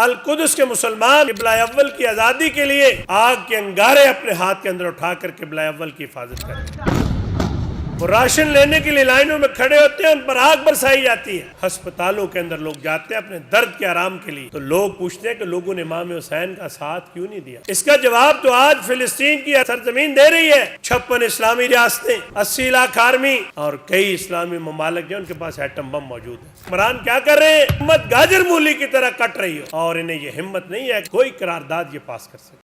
القدس کے مسلمان قبلہ اول کی آزادی کے لیے آگ کے انگارے اپنے ہاتھ کے اندر اٹھا کر قبلہ اول کی حفاظت کریں۔ وہ راشن لینے کے لیے لائنوں میں کھڑے ہوتے ہیں، ان پر آگ برسائی جاتی ہے۔ ہسپتالوں کے اندر لوگ جاتے ہیں اپنے درد کے آرام کے لیے، تو لوگ پوچھتے ہیں کہ لوگوں نے امام حسین کا ساتھ کیوں نہیں دیا؟ اس کا جواب تو آج فلسطین کی سرزمین دے رہی ہے۔ 56 اسلامی ریاستیں، 80 لاکھ آرمی اور کئی اسلامی ممالک جو ان کے پاس ایٹم بم موجود ہے۔ حکمران کیا کر رہے ہیں؟ امت گاجر مولی کی طرح کٹ رہی ہے، اور انہیں یہ ہمت نہیں ہے کہ کوئی قرارداد یہ پاس کر سکے۔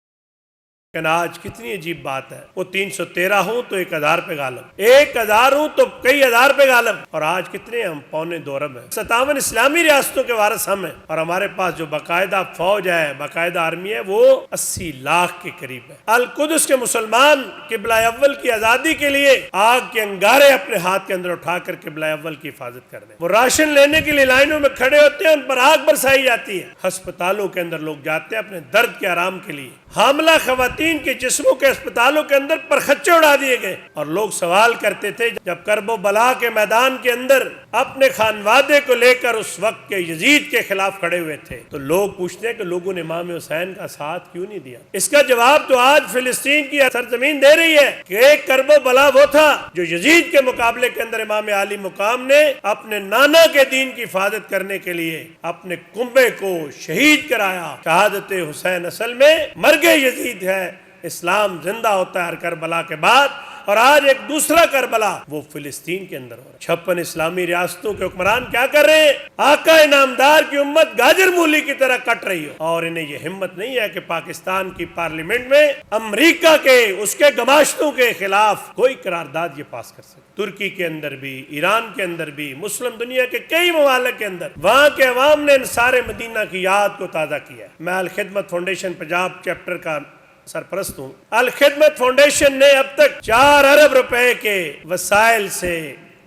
لیکن آج کتنی عجیب بات ہے، وہ 313 ہوں تو 1000 پہ غالب، 1000 ہوں تو کئی ہزار پہ غالب، اور آج کتنے ہم؟ 2.25 ارب ہیں۔ 57 اسلامی ریاستوں کے وارث ہم ہیں، اور ہمارے پاس جو باقاعدہ فوج ہے، باقاعدہ آرمی ہے، وہ 80 لاکھ کے قریب ہے۔ القدس کے مسلمان قبلہ اول کی آزادی کے لیے آگ کے انگارے اپنے ہاتھ کے اندر اٹھا کر قبلہ اول کی حفاظت کر دیں۔ وہ راشن لینے کے لیے لائنوں میں کھڑے ہوتے ہیں، ان پر آگ برسائی جاتی ہے۔ ہسپتالوں کے اندر لوگ جاتے ہیں اپنے درد کے آرام کے لیے۔ حاملہ خواتین کے جسموں کے اسپتالوں کے اندر پرخچے اڑا دیے گئے، اور لوگ سوال کرتے تھے جب کرب و بلا کے میدان کے اندر اپنے خانوادے کو لے کر اس وقت کے یزید کے خلاف کھڑے ہوئے تھے، تو لوگ پوچھتے ہیں کہ لوگوں نے امام حسین کا ساتھ کیوں نہیں دیا؟ اس کا جواب تو آج فلسطین کی سرزمین دے رہی ہے کہ ایک کرب و بلا وہ تھا جو یزید کے مقابلے کے اندر امام عالی مقام نے اپنے نانا کے دین کی حفاظت کرنے کے لیے اپنے کنبے کو شہید کرایا۔ شہادت حسین اصل میں مرگ یزید ہے، اسلام زندہ ہوتا ہے ہر کربلا کے بعد، اور آج ایک دوسرا کربلا وہ فلسطین کے اندر ہو رہا ہے۔ 56 اسلامی ریاستوں کے حکمران کیا کر رہے ہیں؟ آقا انعامدار کی امت گاجر مولی کی طرح کٹ رہی ہے، اور انہیں یہ ہمت نہیں ہے کہ پاکستان کی پارلیمنٹ میں امریکہ کے اس کے گماشتوں کے خلاف کوئی قرارداد یہ پاس کر سکے۔ ترکی کے اندر بھی، ایران کے اندر بھی، مسلم دنیا کے کئی ممالک کے اندر وہاں کے عوام نے انصار مدینہ کی یاد کو تازہ کیا ہے۔ میں الخدمت فاؤنڈیشن پنجاب چیپٹر کا سرپرست ہوں۔ الخدمت فاؤنڈیشن نے اب تک 4 ارب روپے کے وسائل سے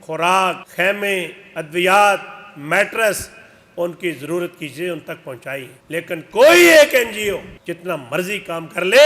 خوراک، خیمے، ادویات، میٹرس، ان کی ضرورت کی چیزیں ان تک پہنچائی ہیں، لیکن کوئی ایک این جی او جتنا مرضی کام کر لے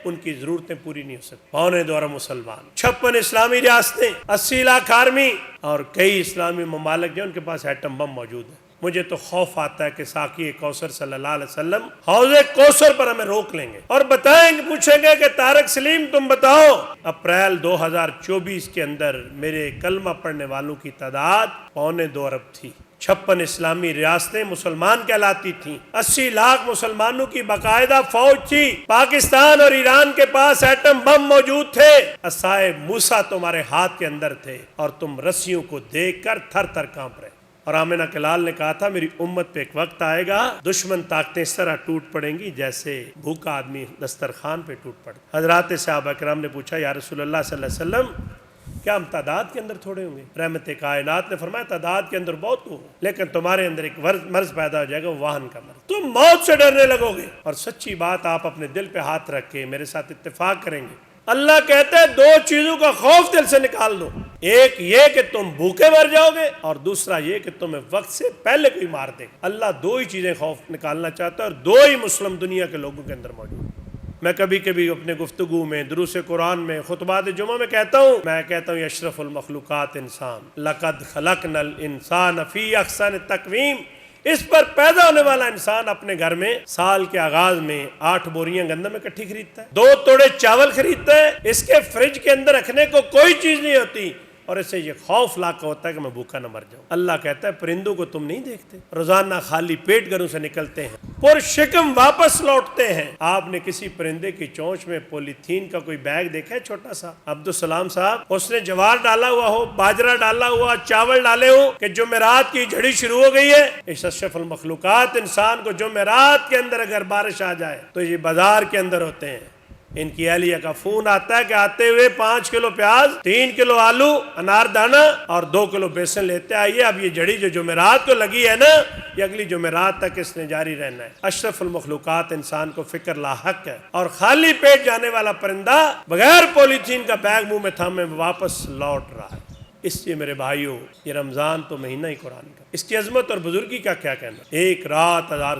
ان کی ضرورتیں پوری نہیں ہو سکتی۔ 2.25 ارب مسلمان، 56 اسلامی ریاستیں، 80 لاکھ آرمی اور کئی اسلامی ممالک جو ان کے پاس ایٹم بم موجود ہے۔ مجھے تو خوف آتا ہے کہ ساقی کوثر صلی اللہ علیہ وسلم حوض کوثر پر ہمیں روک لیں گے اور بتائیں گے، پوچھیں گے کہ طارق سلیم تم بتاؤ اپریل 2024 کے اندر میرے کلمہ پڑھنے والوں کی تعداد 2.25 ارب تھی۔ 56 اسلامی ریاستیں مسلمان کہلاتی تھیں، 80 لاکھ مسلمانوں کی باقاعدہ فوج تھی۔ پاکستان اور ایران کے پاس ایٹم بم موجود تھے، عصائے موسیٰ تمہارے ہاتھ کے اندر تھے، اور تم رسیوں کو دیکھ کر تھر تھر کانپ رہے۔ اور آمنہ کے لال نے کہا تھا میری امت پہ ایک وقت آئے گا دشمن طاقتیں اس طرح ٹوٹ پڑیں گی جیسے بھوکا آدمی دسترخوان پہ ٹوٹ پڑے۔ حضرات صحابہ کرام نے پوچھا یا رسول اللہ صلی اللہ علیہ وسلم کیا ہم تعداد کے اندر تھوڑے ہوں گے؟ رحمت کائنات نے فرمایا تعداد کے اندر بہت ہو، لیکن تمہارے اندر ایک مرض پیدا ہو جائے گا، واہن کا مرض، تم موت سے ڈرنے لگو گے۔ اور سچی بات، آپ اپنے دل پہ ہاتھ رکھ کے میرے ساتھ اتفاق کریں گے، اللہ کہتا ہے 2 چیزوں کا خوف دل سے نکال دو، ایک یہ کہ تم بھوکے مر جاؤ گے، اور دوسرا یہ کہ تمہیں وقت سے پہلے کوئی مار دے۔ اللہ 2 ہی چیزیں خوف نکالنا چاہتا ہے، اور 2 ہی مسلم دنیا کے لوگوں کے اندر موجود ہیں۔ میں کبھی کبھی اپنے گفتگو میں، دروس قرآن میں، خطبات جمعہ میں کہتا ہوں یہ اشرف المخلوقات انسان، لقد خلقنا الانسان فی احسن تقویم، اس پر پیدا ہونے والا انسان اپنے گھر میں سال کے آغاز میں 8 بوریاں گندم اکٹھی خریدتا ہے، 2 توڑے چاول خریدتا ہے، اس کے فریج کے اندر رکھنے کو کوئی چیز نہیں ہوتی، اور اسے یہ خوف لاقہ ہوتا ہے کہ میں بھوکا نہ مر جاؤں۔ اللہ کہتا ہے پرندوں کو تم نہیں دیکھتے، روزانہ خالی پیٹ گھروں سے نکلتے ہیں، پر شکم واپس لوٹتے ہیں۔ آپ نے کسی پرندے کی چونچ میں پولیتھین کا کوئی بیگ دیکھا ہے چھوٹا سا؟ عبدالسلام صاحب، اس نے جوار ڈالا ہوا ہو، باجرہ ڈالا ہوا، چاول ڈالے ہو کہ جمعرات کی جھڑی شروع ہو گئی ہے، اس اشرف المخلوقات انسان کو جمعرات کے اندر اگر بارش آ جائے تو یہ بازار کے اندر ہوتے ہیں، ان کی اہلیہ کا فون آتا ہے کہ آتے ہوئے 5 کلو پیاز، 3 کلو آلو، انار دانہ اور 2 کلو بیسن لیتے آئیے، اب یہ جڑی جو جمعرات کو لگی ہے نا، یہ اگلی جمعرات تک اس نے جاری رہنا ہے۔ اشرف المخلوقات انسان کو فکر لاحق ہے، اور خالی پیٹ جانے والا پرندہ بغیر پولیتھین کا بیگ منہ میں تھامے واپس لوٹ رہا ہے۔ اس لیے میرے بھائیوں، یہ رمضان تو مہینہ ہی قرآن کا، اس کی عظمت اور بزرگی کا کیا کہنا، 1 رات 1000